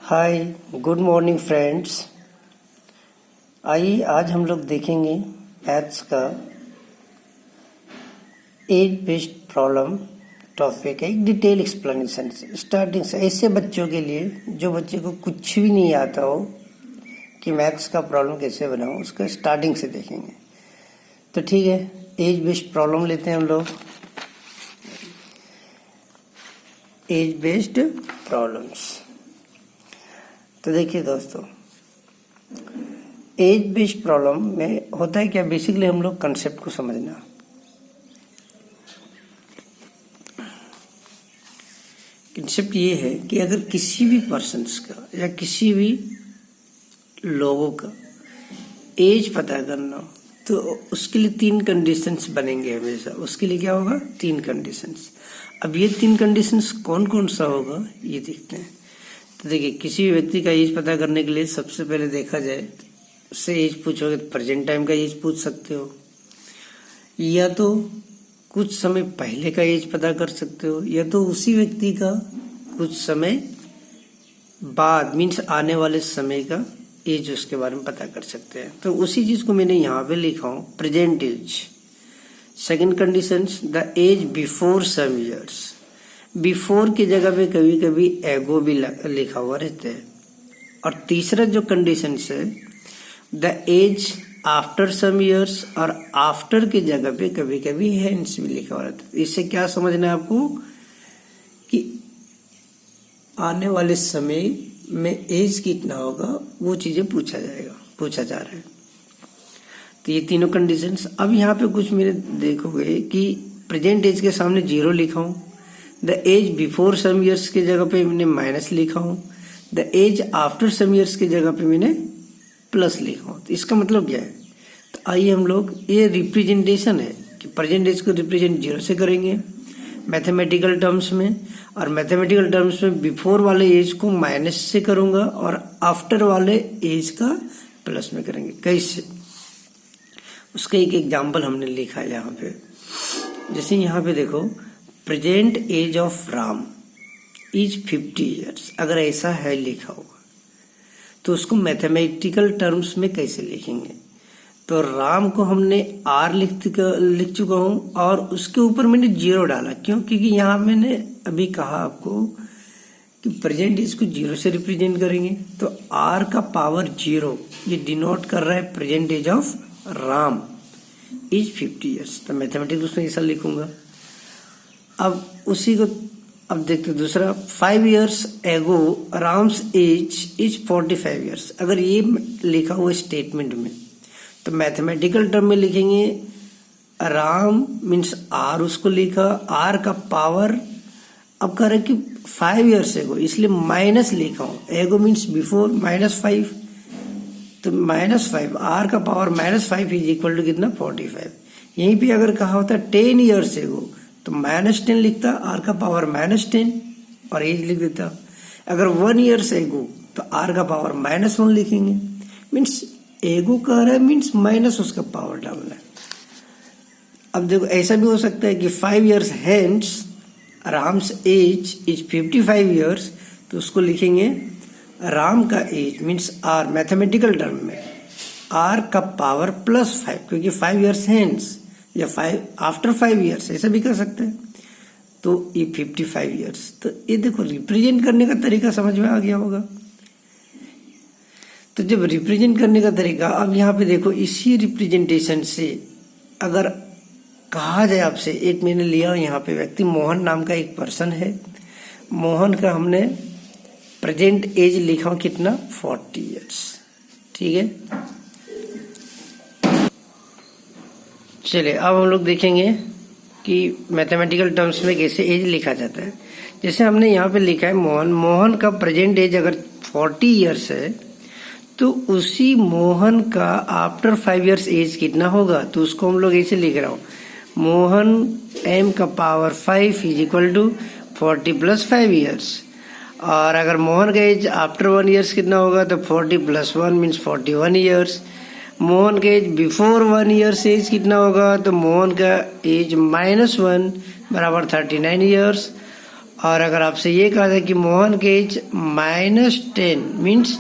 हाय, good morning friends. आइए आज हम लोग देखेंगे मैथ्स का एज बेस्ड प्रॉब्लम टॉपिक है। एक डिटेल एक्सप्लेनेशन स्टार्टिंग से, ऐसे बच्चों के लिए जो बच्चे को कुछ भी नहीं आता हो कि मैथ्स का प्रॉब्लम कैसे बनाऊं, उसका स्टार्टिंग से देखेंगे। तो ठीक है, एज बेस्ड प्रॉब्लम लेते हैं हम लोग। एज बेस्ड प्रॉब्लम्स, तो देखिए दोस्तों, एज बेस्ड प्रॉब्लम में होता है क्या, बेसिकली हम लोग कंसेप्ट को समझना। कंसेप्ट ये है कि अगर किसी भी पर्सन्स का या किसी भी लोगों का एज पता करना हो तो उसके लिए 3 कंडीशंस बनेंगे हमेशा। उसके लिए क्या होगा, 3 कंडीशंस। अब ये 3 कंडीशंस कौन कौन सा होगा ये देखते हैं। तो देखिए, किसी भी व्यक्ति का एज पता करने के लिए सबसे पहले देखा जाए, उससे एज पूछोगे तो प्रेजेंट टाइम का एज पूछ सकते हो, या तो कुछ समय पहले का एज पता कर सकते हो, या तो उसी व्यक्ति का कुछ समय बाद मीन्स आने वाले समय का एज उसके बारे में पता कर सकते हैं। तो उसी चीज को मैंने यहाँ पे लिखा हूँ, present age. Second condition, the age before some years. Before की जगह पे कभी कभी एगो भी लिखा हुआ रहता है। और तीसरा जो कंडीशन है, the age after some years, और आफ्टर की जगह पे कभी कभी हेंस भी लिखा हुआ रहता है। इससे क्या समझना है आपको कि आने वाले समय में एज कितना होगा, वो चीजें पूछा जा रहा है। तो ये तीनों कंडीशंस। अब यहाँ पे कुछ मेरे देखोगे कि प्रेजेंट एज के सामने 0 लिखा हूँ, the age before some years की जगह पे मैंने माइनस लिखा हूँ, the age after some years की जगह पे मैंने प्लस लिखा हूँ। तो इसका मतलब क्या है, तो आइए हम लोग, ये रिप्रेजेंटेशन है कि प्रेजेंट एज को रिप्रेजेंट 0 से करेंगे मैथमेटिकल टर्म्स में, और मैथमेटिकल टर्म्स में बिफोर वाले एज को माइनस से करूंगा और आफ्टर वाले एज का प्लस में करेंगे। कैसे, उसका एक एग्जाम्पल हमने लिखा है यहाँ पे। जैसे यहाँ पे देखो, present age of Ram is 50 years. अगर ऐसा है लिखा हुआ तो उसको मैथमेटिकल टर्म्स में कैसे लिखेंगे। तो राम को हमने आर लिख चुका हूं और उसके ऊपर मैंने 0 डाला। क्यों, क्योंकि यहाँ मैंने अभी कहा आपको कि प्रेजेंट एज को 0 से रिप्रेजेंट करेंगे। तो आर का पावर 0 ये डिनोट कर रहा है present age of Ram is 50 years. तो मैथमेटिक्स उसमें ऐसा लिखूंगा। अब उसी को अब देखते दूसरा, 5 years ago Ram's age is 45 years. अगर ये लिखा हुआ स्टेटमेंट में तो मैथमेटिकल टर्म में लिखेंगे राम मीन्स आर, उसको लिखा, आर का पावर, अब कह रहे कि 5 ईयर्स एगो, इसलिए माइनस लिखा हूं, एगो मीन्स बिफोर -5, तो -5, आर का पावर -5 इज इक्वल टू कितना, 45। यहीं पे अगर कहा होता 10 ईयर्स एगो तो -10 लिखता, आर का पावर -10 और एज लिख देता। अगर 1 ईयर्स एगो तो आर का पावर -1 लिखेंगे। मीन्स एगो कह रहा है मीन्स माइनस उसका पावर डालना है। अब देखो, ऐसा भी हो सकता है कि 5 years hence Ram's age is 55 years, तो उसको लिखेंगे राम का age means R, mathematical term में आर का पावर +5, क्योंकि 5 ईयर्स हेंस या 5 आफ्टर 5 ईयर्स, ऐसा भी कर सकते हैं। तो ये 55 ईयर्स। तो ये देखो, रिप्रेजेंट करने का तरीका समझ में आ गया होगा। तो जब रिप्रेजेंट करने का तरीका, अब यहाँ पे देखो, इसी रिप्रेजेंटेशन से अगर कहा जाए आपसे, एक मैंने लिया यहाँ पे व्यक्ति मोहन नाम का एक पर्सन है, मोहन का हमने प्रेजेंट एज लिखा कितना, 40 ईयर्स। ठीक है, चलिए अब हम लोग देखेंगे कि मैथमेटिकल टर्म्स में कैसे एज लिखा जाता है। जैसे हमने यहाँ पे लिखा है मोहन का प्रेजेंट एज अगर 40 ईयर्स है, तो उसी मोहन का आफ्टर 5 ईयर्स एज कितना होगा, तो उसको हम लोग ऐसे लिख रहा हूँ, मोहन m का power 5 is equal to 40 + 5 years. और अगर मोहन का एज आफ्टर 1 ईयर्स कितना होगा, तो 40 + 1 मीन्स 41 ईयर्स। मोहन का एज बिफोर 1 ईयर्स एज कितना होगा, तो मोहन का एज -1 बराबर 39 ईयर्स। और अगर आपसे ये कहा जाए कि मोहन के age -10 means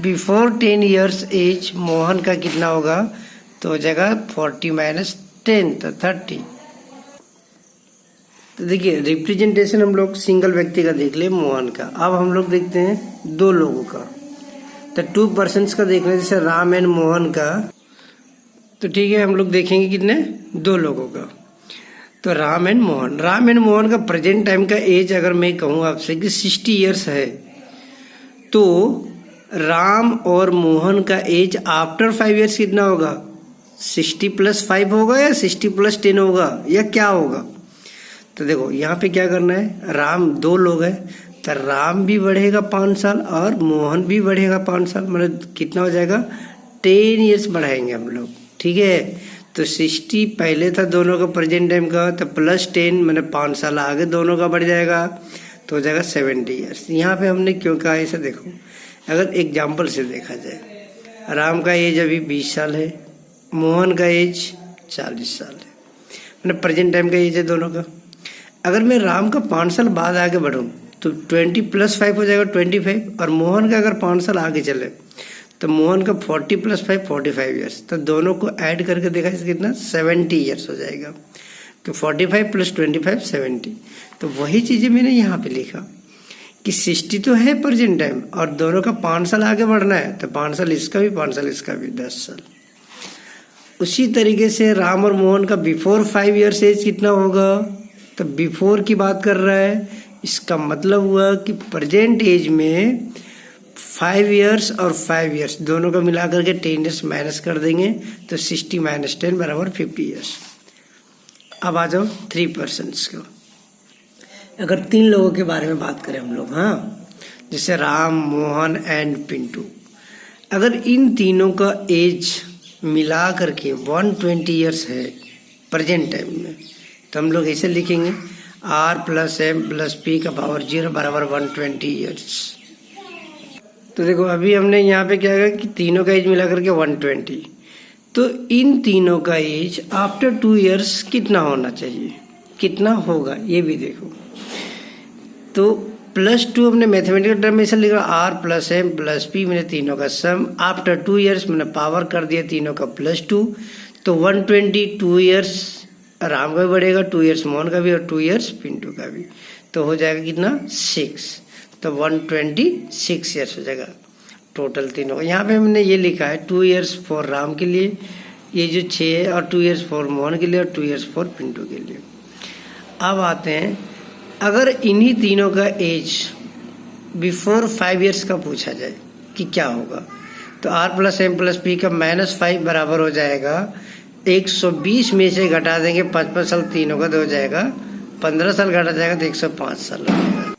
before 10 years age Mohan का कितना होगा, तो हो जाएगा 40 - 10 तो 30। तो देखिए रिप्रेजेंटेशन हम लोग सिंगल व्यक्ति का देख ले मोहन का। अब हम लोग देखते हैं दो लोगों का, तो 2 पर्सन्स का देख रहे जैसे राम एंड मोहन का। तो ठीक है, हम लोग देखेंगे कितने, 2 लोगों का। तो राम एंड मोहन का प्रेजेंट टाइम का एज अगर मैं कहूँ आपसे कि 60 ईयर्स है, तो राम और मोहन का एज आफ्टर 5 ईयर्स कितना होगा, 60 + 5 होगा या 60 + 10 होगा या क्या होगा। तो देखो यहाँ पे क्या करना है, राम 2 लोग हैं तो राम भी बढ़ेगा 5 साल और मोहन भी बढ़ेगा 5 साल, मतलब कितना हो जाएगा 10 ईयर्स बढ़ाएंगे हम लोग। ठीक है, तो 60 पहले था दोनों का प्रेजेंट टाइम का, तो +10 मैंने 5 साल आगे दोनों का बढ़ जाएगा, तो हो जाएगा 70 ईयर्स। यहाँ पे हमने क्यों कहा ऐसा, देखो अगर एग्जाम्पल से देखा जाए, राम का एज अभी 20 साल है, मोहन का एज 40 साल है, मैंने प्रेजेंट टाइम का एज है दोनों का। अगर मैं राम का 5 साल बाद आगे बढ़ूँ तो 20 + 5 हो जाएगा 25, और मोहन का अगर 5 साल आगे चले तो मोहन का 40 + 5 45 ईयर्स, तो दोनों को ऐड करके देखा जाए कितना 70 ईयर्स हो जाएगा, तो 45 + 25 70। तो वही चीज़ें मैंने यहाँ पे लिखा कि 60 तो है प्रेजेंट टाइम और दोनों का 5 साल आगे बढ़ना है, तो 5 साल इसका भी 5 साल इसका भी 10 साल। उसी तरीके से राम और मोहन का बिफोर 5 ईयर्स एज कितना होगा, तो बिफोर की बात कर रहा है, इसका मतलब हुआ कि प्रेजेंट एज में 5 ईयर्स और 5 ईयर्स दोनों का मिला करके 10 ईयर्स माइनस कर देंगे, तो 60 - 10 = 50 ईयर्स। अब आ जाओ 3 पर्सन्स को। अगर 3 लोगों के बारे में बात करें हम लोग, हाँ, जैसे राम, मोहन एंड पिंटू, अगर इन तीनों का एज मिला करके 120 ईयर्स है प्रेजेंट टाइम में, तो हम लोग ऐसे लिखेंगे R + M + P का पावर 0 = 120 ईयर्स। तो देखो अभी हमने यहाँ पे क्या किया कि तीनों का एज मिला करके 120, तो इन तीनों का एज आफ्टर 2 ईयर्स कितना होना चाहिए, कितना होगा ये भी देखो। तो +2 हमने मैथमेटिकल टर्म में ऐसा लिखा R + M + P, मैंने तीनों का सम आफ्टर 2 ईयर्स मैंने पावर कर दिया तीनों का +2, तो 120 2 ईयर्स राम का भी बढ़ेगा, 2 ईयर्स मोहन का भी और 2 ईयर्स पिंटू का भी, तो हो जाएगा कितना 6, तो 126 ईयर्स हो जाएगा टोटल तीनों। यहाँ पे हमने ये लिखा है 2 ईयर्स फॉर राम के लिए, ये जो 6 है, और 2 ईयर्स फॉर मोहन के लिए और 2 ईयर्स फॉर पिंटू के लिए। अब आते हैं, अगर इन्हीं तीनों का एज बिफोर 5 ईयर्स का पूछा जाए कि क्या होगा, तो R + M + P का -5 बराबर हो जाएगा 120 में से घटा देंगे 5 साल तीनों का, तो हो जाएगा 15 साल घटा जाएगा तो 105 साल हो जाएगा।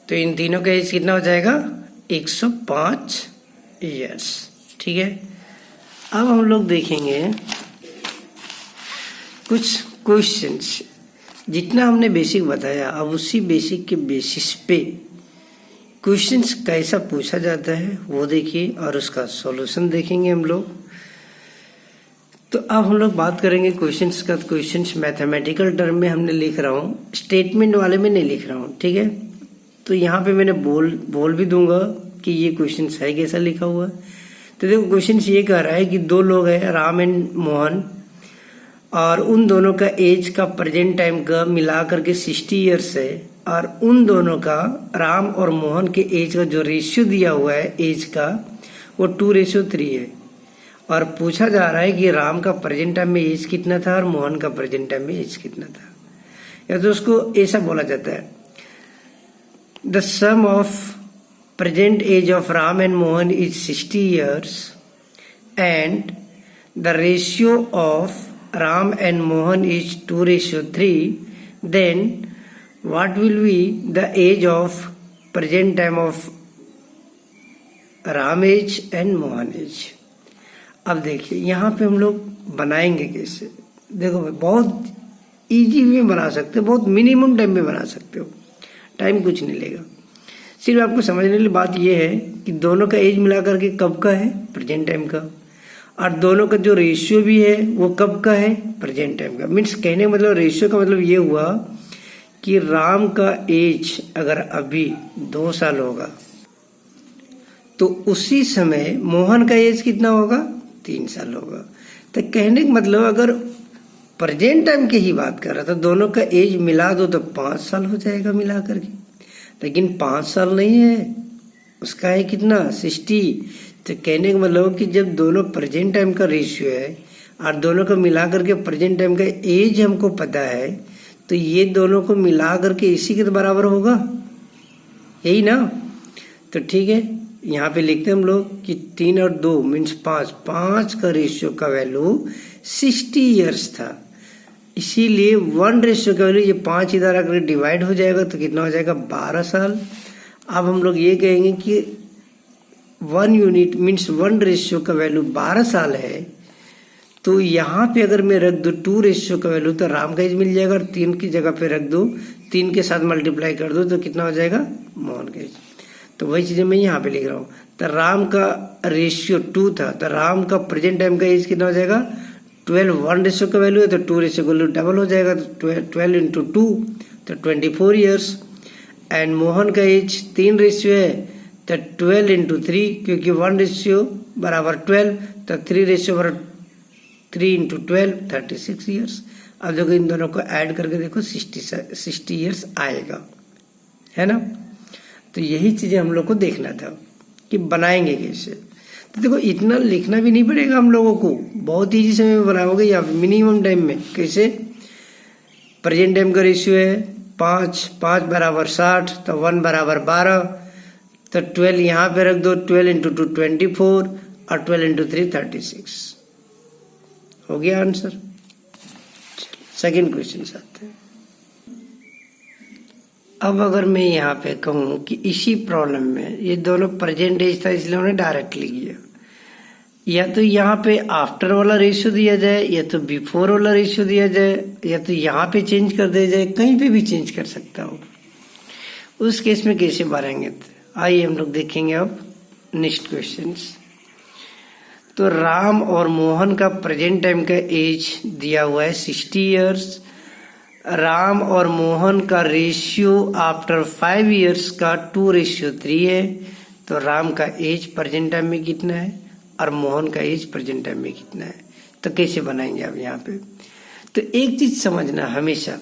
तो इन तीनों का एज कितना हो जाएगा 105 ईयर्स। ठीक है, अब हम लोग देखेंगे कुछ क्वेश्चंस। जितना हमने बेसिक बताया, अब उसी बेसिक के बेसिस पे क्वेश्चंस कैसा पूछा जाता है वो देखिए और उसका सॉल्यूशन देखेंगे हम लोग। तो अब हम लोग बात करेंगे क्वेश्चंस का। क्वेश्चंस मैथमेटिकल टर्म में हमने लिख रहा हूँ, स्टेटमेंट वाले में नहीं लिख रहा हूँ। ठीक है, तो यहाँ पे मैंने बोल भी दूंगा कि ये क्वेश्चंस है कैसा लिखा हुआ है। तो देखो क्वेश्चंस ये कह रहा है कि 2 लोग हैं राम एंड मोहन, और उन दोनों का एज का प्रेजेंट टाइम का मिला करके 60 ईयर्स है, और उन दोनों का राम और मोहन के एज का जो रेशियो दिया हुआ है एज का वो 2:3 है, और पूछा जा रहा है कि राम का प्रेजेंट टाइम में एज कितना था और मोहन का प्रेजेंट टाइम में एज कितना था। या तो उसको ऐसा बोला जाता है, the sum of present age of Ram and Mohan is 60 years and the ratio of Ram and Mohan is 2:3, then what will be the age of present time of Ram age and Mohan age। अब देखिए यहाँ पे हम लोग बनाएंगे कैसे। देखो भाई बहुत इजी में बना सकते हो, बहुत मिनिमम टाइम में बना सकते हो, टाइम कुछ नहीं लेगा। सिर्फ आपको समझने वाली बात यह है कि दोनों का एज मिला करके कब का है, प्रेजेंट टाइम का, और दोनों का जो रेशियो भी है वो कब का है, प्रेजेंट टाइम का। मीन्स कहने का मतलब रेशियो का मतलब ये हुआ कि राम का एज अगर अभी 2 साल होगा तो उसी समय मोहन का एज कितना होगा, 3 साल होगा। तो कहने का मतलब अगर प्रेजेंट टाइम की ही बात कर रहा था, दोनों का एज मिला दो तो 5 साल हो जाएगा मिला करके, लेकिन 5 साल नहीं है, उसका है कितना, 60। तो कहने का मतलब कि जब दोनों प्रेजेंट टाइम का रेशियो है और दोनों को मिला करके प्रेजेंट टाइम का एज हमको पता है, तो ये दोनों को मिला करके इसी के तो बराबर होगा, यही ना। तो ठीक है, यहाँ पे लिखते हैं हम लोग कि 3 और 2 मीन्स 5 का रेशियो का वैल्यू 60 ईयर्स था, इसीलिए 1 रेशियो का वैल्यू ये 5 इधर अगर डिवाइड हो जाएगा तो कितना हो जाएगा, 12 साल। अब हम लोग ये कहेंगे कि 1 यूनिट मीन्स 1 रेशियो का वैल्यू 12 साल है, तो यहाँ पे अगर मैं रख दूँ 2 रेशियो का वैल्यू तो राम का एज मिल जाएगा, और 3 की जगह पे रख दूँ, 3 के साथ मल्टीप्लाई कर दो तो कितना हो जाएगा, मोहन का एज। तो वही चीजें मैं यहाँ पे लिख रहा हूँ। तो राम का रेशियो 2 था, तो राम का प्रेजेंट टाइम का एज कितना हो जाएगा, 12। 1 रेशियो का वैल्यू है तो 2 रेशियो का वैल्यू डबल हो जाएगा, तो 12 इंटू 2 तो 24 ईयर्स। एंड मोहन का एज 3 रेशियो है तो 12 इंटू 3, क्योंकि 1 रेशियो बराबर 12, तो 3 रेशियो बराबर 3 इंटू 12 36 ईयर्स। अब देखो इन दोनों को ऐड करके देखो 60 ईयर्स आएगा, है ना। तो यही चीजें हम लोग को देखना था कि बनाएंगे कैसे। तो देखो इतना लिखना भी नहीं पड़ेगा हम लोगों को, बहुत ईजी समय में बनाओगे या मिनिमम टाइम में। कैसे, प्रेजेंट टाइम का रेशियो है 5 बराबर 60, तो 1 बराबर 12, तो 12 यहाँ पे रख दो, 12 इंटू 2 24 और 12 इंटू 3 36 हो गया आंसर। सेकेंड क्वेश्चन से आते हैं। अब अगर मैं यहाँ पे कहूँ कि इसी प्रॉब्लम में ये दोनों प्रेजेंट एज था इसलिए उन्होंने डायरेक्टली किया, या तो यहाँ पे आफ्टर वाला रेशियो दिया जाए या तो बिफोर वाला रेशियो दिया जाए या तो यहाँ पे चेंज कर दिया जाए, कहीं पे भी चेंज कर सकता हूँ। उस केस में कैसे बनाएंगे, आइए हम लोग देखेंगे अब नेक्स्ट क्वेश्चंस। तो राम और मोहन का प्रेजेंट टाइम का एज दिया हुआ है 60 ईयर्स। राम और मोहन का रेशियो आफ्टर 5 ईयर्स का 2:3 है। तो राम का एज प्रेजेंट टाइम में कितना है और मोहन का एज प्रेजेंट टाइम में कितना है, तो कैसे बनाएंगे आप यहाँ पे। तो एक चीज समझना, हमेशा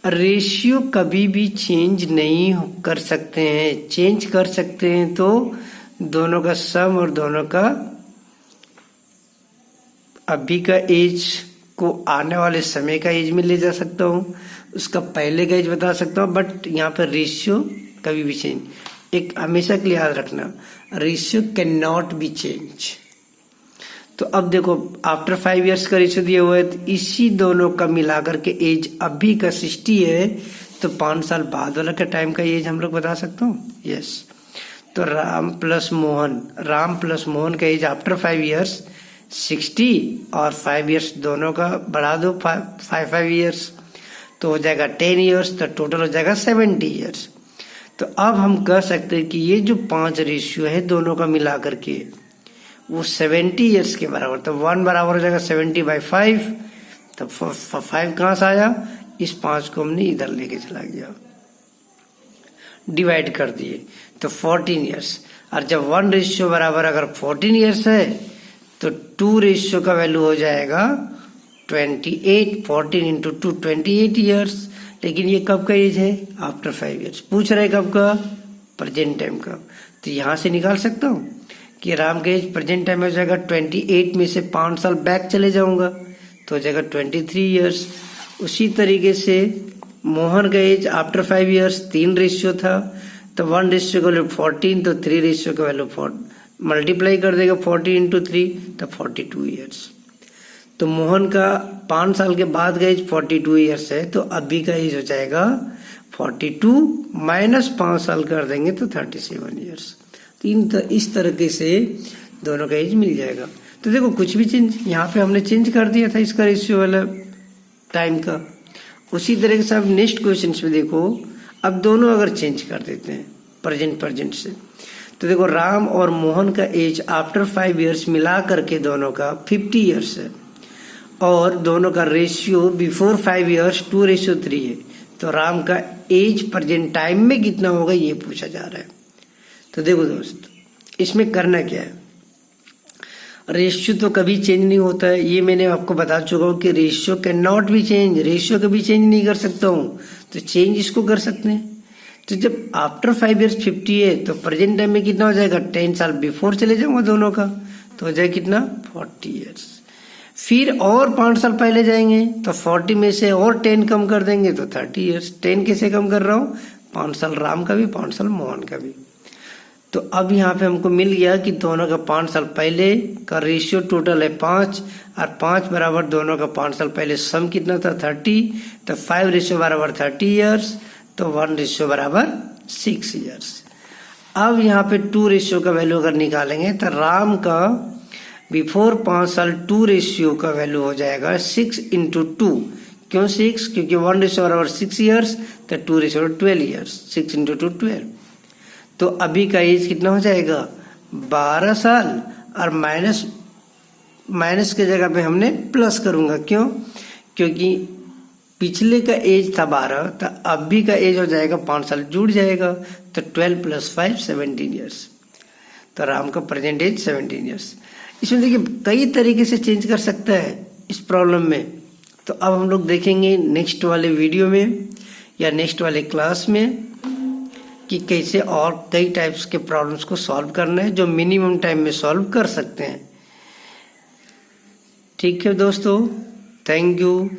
रेशियो कभी भी चेंज नहीं कर सकते हैं। चेंज कर सकते हैं तो दोनों का सम और दोनों का अभी का एज को आने वाले समय का एज में ले जा सकता हूँ, उसका पहले का एज बता सकता हूँ, बट यहाँ पर रेशियो कभी भी चेंज, एक हमेशा के लिए याद रखना, ratio can not be change. तो अब देखो आफ्टर 5 ईयर्स का रेशियो दिया हुआ है, तो इसी दोनों का मिलाकर के एज अभी का 60 है, तो 5 साल बाद वाला का टाइम का एज हम लोग बता सकते हो। यस, तो राम प्लस मोहन का एज आफ्टर 5 ईयर्स 60 और 5 ईयर्स दोनों का बढ़ा दो 5 ईयर्स, तो हो जाएगा 10 ईयर्स, तो टोटल हो जाएगा 70 ईयर्स। तो अब हम कह सकते हैं कि ये जो 5 रेशियो है दोनों का मिला करके वो 70 ईयर्स के बराबर, तो 1 बराबर हो जाएगा 70/5। तो 5 कहाँ से आया, इस 5 को हमने इधर लेके चला गया, डिवाइड कर दिए, तो 14 ईयर्स। और जब 1 रेशियो बराबर अगर 14 ईयर्स है तो 2 रेशियो का वैल्यू हो जाएगा 28। 14 इंटू 2 28 ईयर्स। लेकिन ये कब का एज है, आफ्टर 5 ईयर्स। पूछ रहे कब का, प्रेजेंट टाइम का। तो यहाँ से निकाल सकता हूँ कि राम का एज प्रेजेंट टाइम हो जाएगा 28 में से 5 साल बैक चले जाऊंगा तो हो जाएगा 23 ईयर्स। उसी तरीके से मोहन का एज आफ्टर 5 ईयर्स 3 रेशियो था, तो 1 रेशियो का वैल्यू 14, तो 3 रेशियो का वैल्यू 4 मल्टीप्लाई कर देगा 40 इंटू 3, तो 42 ईयर्स। तो मोहन का 5 साल के बाद का एज 42 ईयर्स है, तो अभी का एज हो जाएगा 42 माइनस 5 साल कर देंगे तो 37 ईयर्स। तो इस तरीके से दोनों का एज मिल जाएगा। तो देखो कुछ भी चेंज यहाँ पे हमने चेंज कर दिया था इसका रेशियो वाला टाइम का। उसी तरीके से अब नेक्स्ट क्वेश्चन में देखो, अब दोनों अगर चेंज कर देते हैं प्रेजेंट से, तो देखो राम और मोहन का एज आफ्टर 5 ईयर्स मिला करके दोनों का 50 ईयर्स है, और दोनों का रेशियो बिफोर 5 ईयर्स 2:3 है। तो राम का एज प्रेजेंट टाइम में कितना होगा ये पूछा जा रहा है। तो देखो दोस्त, इसमें करना क्या है, रेशियो तो कभी चेंज नहीं होता है, ये मैंने आपको बता चुका हूँ कि ratio can not be change, ratio कभी चेंज नहीं कर सकता हूँ, तो चेंज इसको कर सकते हैं। तो जब आफ्टर 5 ईयर्स 50 है तो प्रेजेंट टाइम में कितना हो जाएगा, 10 साल बिफोर चले जाऊंगा दोनों का, तो हो जाएगा कितना 40 ईयर्स। फिर और 5 साल पहले जाएंगे तो 40 में से और 10 कम कर देंगे तो 30 ईयर्स। 10 कैसे कम कर रहा हूँ, 5 साल राम का भी 5 साल मोहन का भी। तो अब यहाँ पे हमको मिल गया कि दोनों का 5 साल पहले का रेशियो टोटल है 5 और 5 बराबर दोनों का 5 साल पहले सम कितना था 30, तो 5 रेशियो बराबर 30 ईयर्स, तो 1 रेशियो बराबर 6 ईयर्स। अब यहाँ पे 2 रेशियो का वैल्यू अगर निकालेंगे तो राम का बिफोर 5 साल 2 रेशियो का वैल्यू हो जाएगा 6 इंटू 2। क्यों 6, क्योंकि 1 रेशियो बराबर 6 ईयर्स, तो 2 रेशियो 12 ईयर्स, 6 इंटू 2 12। तो अभी का एज कितना हो जाएगा 12 साल, और माइनस के जगह पे हमने प्लस करूंगा, क्यों, क्योंकि पिछले का एज था 12, तो अभी का एज हो जाएगा 5 साल जुड़ जाएगा, तो 12 + 5 17 ईयर्स। तो राम का प्रेजेंट एज 17 ईयर्स। इसमें देखिए कई तरीके से चेंज कर सकता है इस प्रॉब्लम में। तो अब हम लोग देखेंगे नेक्स्ट वाले वीडियो में या नेक्स्ट वाले क्लास में कि कैसे और कई टाइप्स के प्रॉब्लम्स को सॉल्व करना है जो मिनिमम टाइम में सॉल्व कर सकते हैं। ठीक है दोस्तों, थैंक यू।